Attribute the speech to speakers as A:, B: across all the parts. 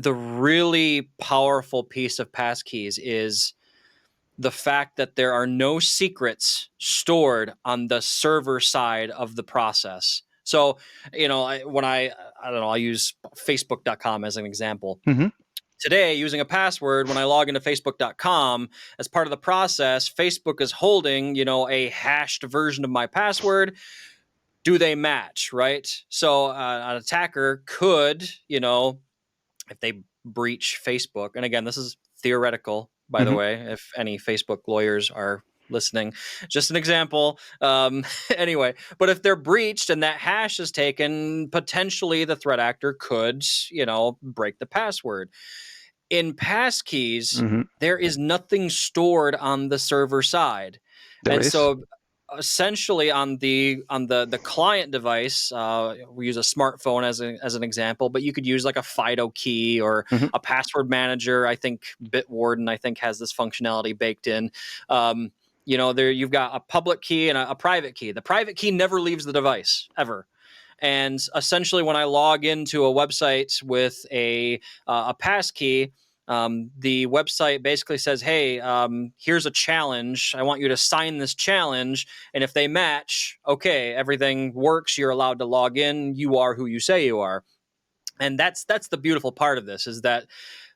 A: The really powerful piece of passkeys is the fact that there are no secrets stored on the server side of the process. So, you know, I don't know, I'll use facebook.com as an example.
B: Mm-hmm.
A: Today, using a password, when I log into facebook.com, as part of the process, Facebook is holding, you know, a hashed version of my password. Do they match, right? So an attacker could, you know, if they breach Facebook, and again, this is theoretical, by the
B: Mm-hmm.
A: way, if any Facebook lawyers are listening, just an example. Anyway, but if they're breached and that hash is taken, potentially the threat actor could, you know, break the password. In passkeys,
B: Mm-hmm.
A: there is nothing stored on the server side.
B: There
A: And
B: is.
A: so essentially on the client device, we use a smartphone as an example, but you could use like a FIDO key or
B: Mm-hmm.
A: a password manager. I think Bitwarden has this functionality baked in. You know, there you've got a public key and a private key. The private key never leaves the device ever. And essentially, when I log into a website with a passkey, the website basically says, hey, here's a challenge. I want you to sign this challenge. And if they match, okay, everything works. You're allowed to log in. You are who you say you are. And that's the beautiful part of this, is that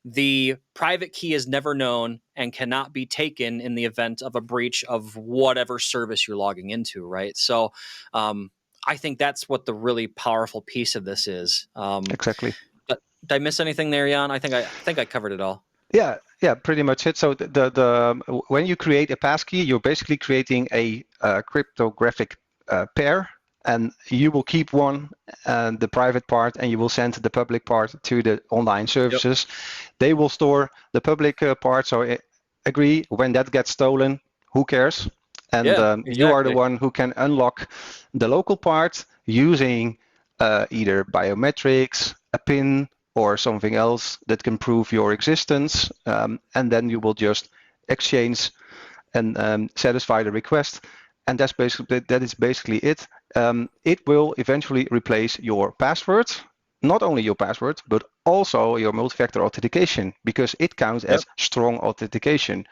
A: the private key is never known and cannot be taken in the event of a breach of whatever service you're logging into, right? So I think that's what the really powerful piece of this is.
B: Exactly.
A: Did I miss anything there, Jan? I think I covered it all.
B: Yeah, pretty much it. So the when you create a passkey, you're basically creating a cryptographic pair, and you will keep one, the private part, and you will send the public part to the online services. Yep. They will store the public part. So agree, when that gets stolen, who cares? And exactly. You are the one who can unlock the local part using either biometrics, a PIN, or something else that can prove your existence, and then you will just exchange and satisfy the request, and that is basically it. It will eventually replace your password, not only your password, but also your multi-factor authentication, because it counts as strong authentication.